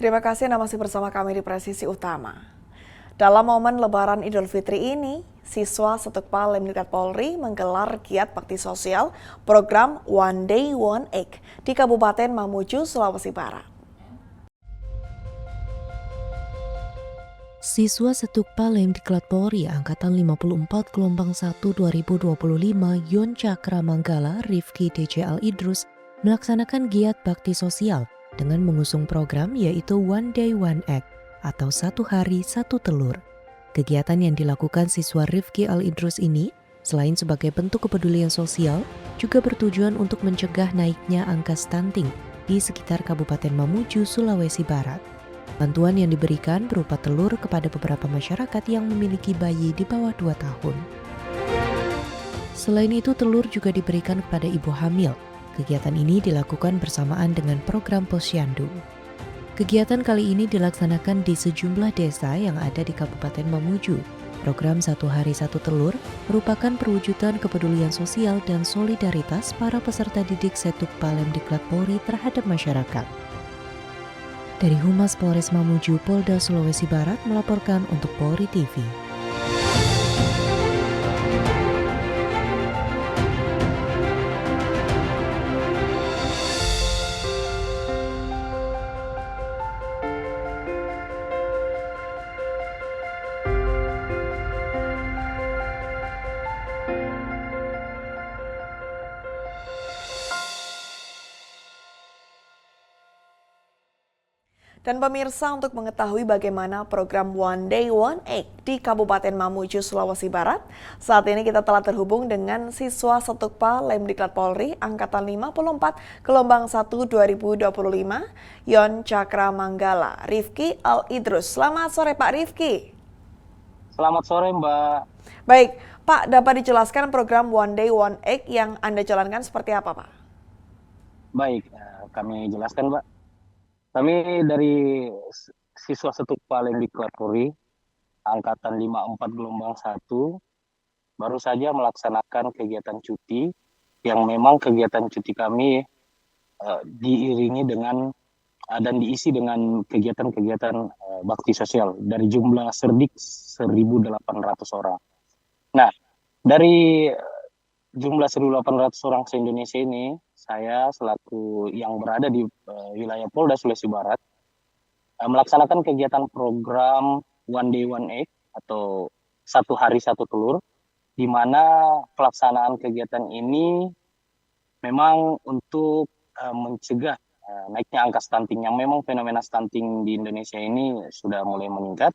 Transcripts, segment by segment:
Terima kasih Anda masih bersama kami di Presisi Utama. Dalam momen Lebaran Idul Fitri ini, siswa Setukpa Lemdikat Polri menggelar giat bakti sosial program One Day One Egg di Kabupaten Mamuju, Sulawesi Barat. Siswa Setukpa Lemdiklat Polri Angkatan 54 Gelombang 1 2025 Yon Cakra Manggala Rifki DCL Idrus melaksanakan giat bakti sosial dengan mengusung program yaitu One Day One Egg atau satu hari satu telur. Kegiatan yang dilakukan siswa Rifki Al Idrus ini selain sebagai bentuk kepedulian sosial juga bertujuan untuk mencegah naiknya angka stunting di sekitar Kabupaten Mamuju, Sulawesi Barat. Bantuan yang diberikan berupa telur kepada beberapa masyarakat yang memiliki bayi di bawah 2 tahun. Selain itu, telur juga diberikan kepada ibu hamil. Kegiatan ini dilakukan bersamaan dengan program Posyandu. Kegiatan kali ini dilaksanakan di sejumlah desa yang ada di Kabupaten Mamuju. Program Satu Hari Satu Telur merupakan perwujudan kepedulian sosial dan solidaritas para peserta didik Setukpa Lemdiklat Polri terhadap masyarakat. Dari Humas Polres Mamuju, Polda Sulawesi Barat melaporkan untuk Polri TV. Dan pemirsa, untuk mengetahui bagaimana program One Day One Egg di Kabupaten Mamuju, Sulawesi Barat, saat ini kita telah terhubung dengan siswa Setukpa Lemdiklat Polri Angkatan 54 Gelombang 1 2025 Yon Cakra Manggala Rifki Al Idrus. Selamat sore Pak Rifki. Selamat sore Mbak. Baik, Pak, dapat dijelaskan program One Day One Egg yang Anda jalankan seperti apa, Pak? Baik, kami jelaskan Mbak. Kami dari siswa Setukpa Lemdiklat Polri Angkatan 54 Gelombang 1 baru saja melaksanakan kegiatan cuti yang memang kegiatan cuti kami diiringi dengan dan diisi dengan kegiatan-kegiatan bakti sosial dari jumlah serdik 1.800 orang. Nah, dari jumlah 1.800 orang se-Indonesia ini, saya selaku yang berada di wilayah Polda Sulawesi Barat melaksanakan kegiatan program One Day One Egg atau satu hari satu telur, di mana pelaksanaan kegiatan ini memang untuk mencegah naiknya angka stunting yang memang fenomena stunting di Indonesia ini sudah mulai meningkat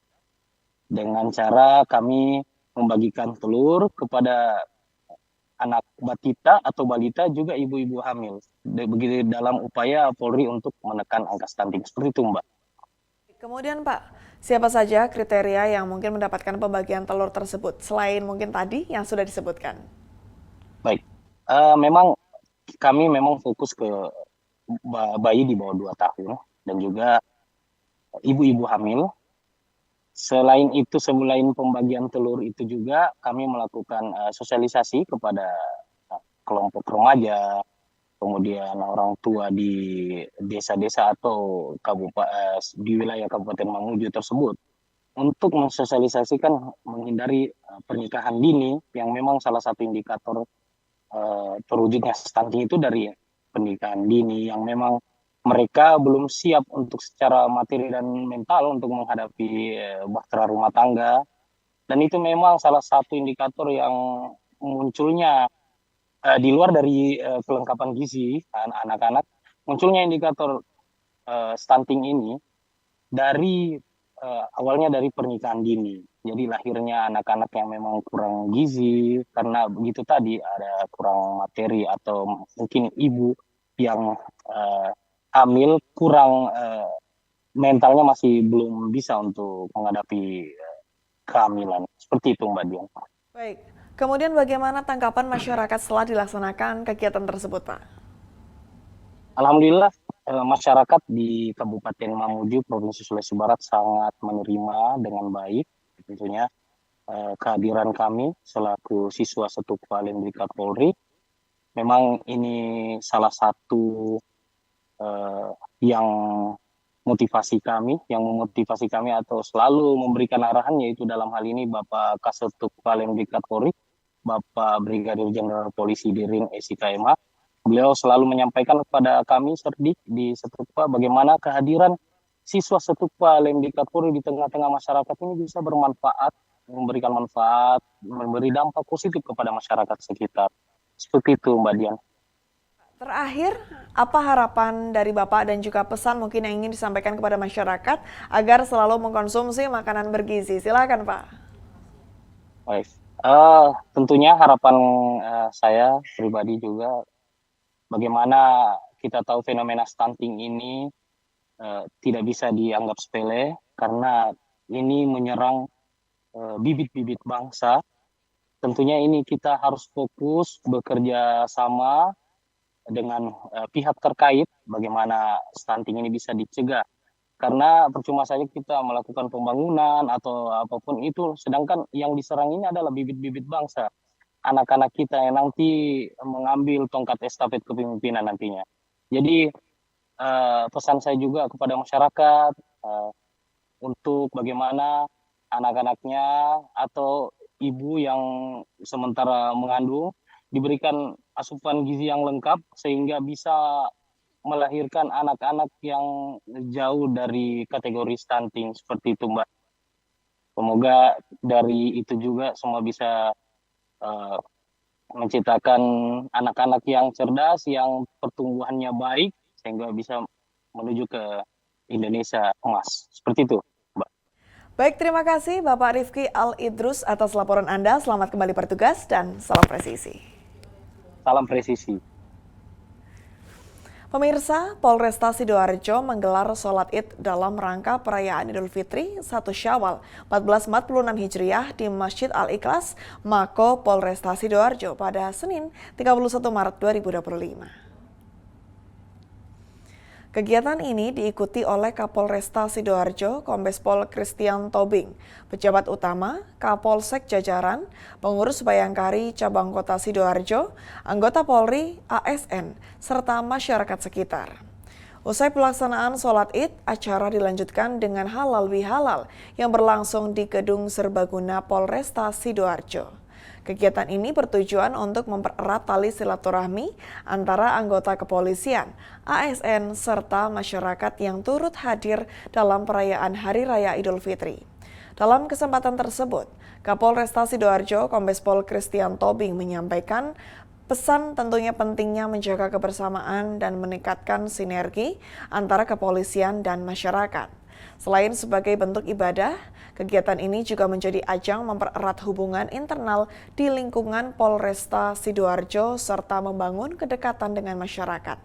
dengan cara kami membagikan telur kepada anak batita atau balita juga ibu-ibu hamil. Begitu dalam upaya Polri untuk menekan angka stunting. Seperti itu Mbak. Kemudian Pak, siapa saja kriteria yang mungkin mendapatkan pembagian telur tersebut selain mungkin tadi yang sudah disebutkan? Baik, memang kami memang fokus ke bayi di bawah 2 tahun dan juga ibu-ibu hamil. Selain itu, selain pembagian telur itu juga kami melakukan sosialisasi kepada kelompok remaja, kemudian orang tua di desa-desa atau di wilayah Kabupaten Mamuju tersebut untuk mensosialisasikan menghindari pernikahan dini yang memang salah satu indikator terwujudnya stunting itu dari pernikahan dini yang memang mereka belum siap untuk secara materi dan mental untuk menghadapi bahtera rumah tangga. Dan itu memang salah satu indikator yang munculnya di luar dari kelengkapan gizi anak-anak, munculnya indikator stunting ini dari awalnya dari pernikahan dini. Jadi lahirnya anak-anak yang memang kurang gizi karena begitu tadi ada kurang materi atau mungkin ibu yang hamil kurang mentalnya masih belum bisa untuk menghadapi kehamilan. Seperti itu Mbak Dian. Baik, kemudian bagaimana tanggapan masyarakat setelah dilaksanakan kegiatan tersebut Pak? Alhamdulillah masyarakat di Kabupaten Mamuju, Provinsi Sulawesi Barat sangat menerima dengan baik tentunya kehadiran kami selaku siswa Setukpa Lemdiklat Polri. Memang ini salah satu yang yang memotivasi kami atau selalu memberikan arahan, yaitu dalam hal ini Bapak Kasatut Palem Diklat Polri, Bapak Brigadir Jenderal Polisi Dirin SIKMH. Beliau selalu menyampaikan kepada kami Serdik di Setukpa bagaimana kehadiran siswa Setukpa Lemdiklat Polri di tengah-tengah masyarakat ini bisa bermanfaat, memberikan manfaat, memberi dampak positif kepada masyarakat sekitar. Seperti itu, Mbak Dian. Terakhir, apa harapan dari Bapak dan juga pesan mungkin yang ingin disampaikan kepada masyarakat agar selalu mengkonsumsi makanan bergizi? Silakan, Pak. Baik. Tentunya harapan saya pribadi juga bagaimana kita tahu fenomena stunting ini tidak bisa dianggap sepele karena ini menyerang bibit-bibit bangsa. Tentunya ini kita harus fokus bekerja sama dengan pihak terkait bagaimana stunting ini bisa dicegah. Karena percuma saja kita melakukan pembangunan atau apapun itu, sedangkan yang diserang ini adalah bibit-bibit bangsa. Anak-anak kita yang nanti mengambil tongkat estafet kepemimpinan nantinya. Jadi pesan saya juga kepada masyarakat untuk bagaimana anak-anaknya atau ibu yang sementara mengandung diberikan asupan gizi yang lengkap sehingga bisa melahirkan anak-anak yang jauh dari kategori stunting seperti itu, Mbak. Semoga dari itu juga semua bisa menciptakan anak-anak yang cerdas, yang pertumbuhannya baik, sehingga bisa menuju ke Indonesia emas. Seperti itu, Mbak. Baik, terima kasih Bapak Rifki Al-Idrus atas laporan Anda. Selamat kembali bertugas dan salam presisi. Salam presisi. Pemirsa, Polresta Sidoarjo menggelar sholat Id dalam rangka perayaan Idul Fitri 1 Syawal 1446 Hijriah di Masjid Al-Ikhlas, Mako Polresta Sidoarjo pada Senin 31 Maret 2025. Kegiatan ini diikuti oleh Kapolresta Sidoarjo, Kombes Pol Christian Tobing, pejabat utama, Kapolsek Jajaran, pengurus Bayangkari Cabang Kota Sidoarjo, anggota Polri, ASN, serta masyarakat sekitar. Usai pelaksanaan sholat Id, acara dilanjutkan dengan halal bihalal yang berlangsung di Gedung Serbaguna Polresta Sidoarjo. Kegiatan ini bertujuan untuk mempererat tali silaturahmi antara anggota kepolisian, ASN, serta masyarakat yang turut hadir dalam perayaan Hari Raya Idul Fitri. Dalam kesempatan tersebut, Kapolresta Sidoarjo, Kombes Pol Christian Tobing menyampaikan pesan tentunya pentingnya menjaga kebersamaan dan meningkatkan sinergi antara kepolisian dan masyarakat. Selain sebagai bentuk ibadah, kegiatan ini juga menjadi ajang mempererat hubungan internal di lingkungan Polresta Sidoarjo serta membangun kedekatan dengan masyarakat.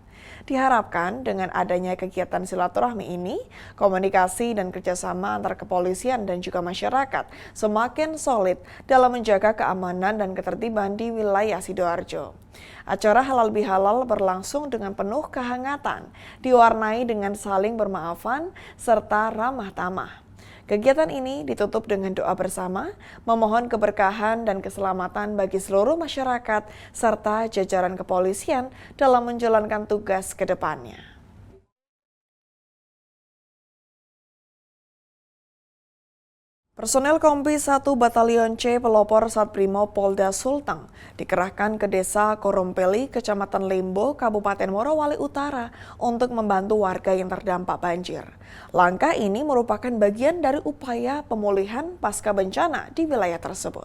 Diharapkan dengan adanya kegiatan silaturahmi ini, komunikasi dan kerjasama antara kepolisian dan juga masyarakat semakin solid dalam menjaga keamanan dan ketertiban di wilayah Sidoarjo. Acara halal bihalal berlangsung dengan penuh kehangatan, diwarnai dengan saling bermaafan serta ramah tamah. Kegiatan ini ditutup dengan doa bersama, memohon keberkahan dan keselamatan bagi seluruh masyarakat serta jajaran kepolisian dalam menjalankan tugas ke depannya. Personel Kompi 1 Batalion C Pelopor Satbrimo Polda Sulteng dikerahkan ke Desa Korompeli, Kecamatan Lembo, Kabupaten Morowali Utara untuk membantu warga yang terdampak banjir. Langkah ini merupakan bagian dari upaya pemulihan pasca bencana di wilayah tersebut.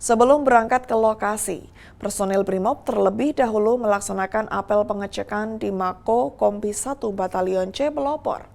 Sebelum berangkat ke lokasi, personil Brimob terlebih dahulu melaksanakan apel pengecekan di Mako Kompi 1 Batalion C Pelopor.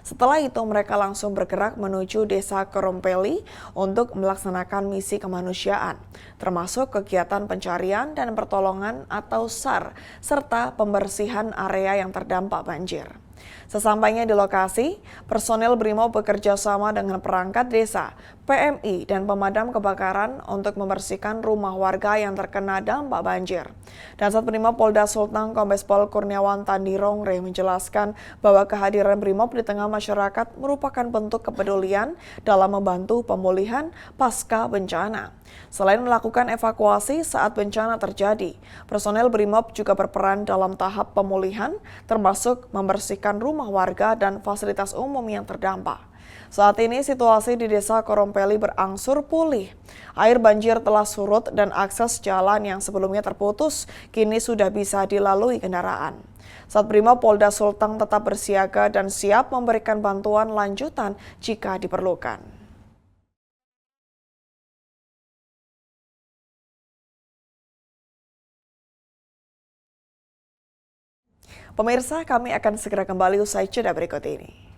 Setelah itu mereka langsung bergerak menuju Desa Korompeli untuk melaksanakan misi kemanusiaan, termasuk kegiatan pencarian dan pertolongan atau SAR, serta pembersihan area yang terdampak banjir. Sesampainya di lokasi, personel BRIMOB bekerja sama dengan perangkat desa, PMI, dan pemadam kebakaran untuk membersihkan rumah warga yang terkena dampak banjir. Dan saat BRIMOB Polda Sulteng Kombes Pol Kurniawan Tandirongre menjelaskan bahwa kehadiran BRIMOB di tengah masyarakat merupakan bentuk kepedulian dalam membantu pemulihan pasca bencana. Selain melakukan evakuasi saat bencana terjadi, personel BRIMOB juga berperan dalam tahap pemulihan, termasuk membersihkan rumah warga dan fasilitas umum yang terdampak. Saat ini situasi di Desa Korompeli berangsur pulih. Air banjir telah surut dan akses jalan yang sebelumnya terputus kini sudah bisa dilalui kendaraan. Saat BRIMOB Polda Sulteng tetap bersiaga dan siap memberikan bantuan lanjutan jika diperlukan. Pemirsa, kami akan segera kembali usai jeda berikut ini.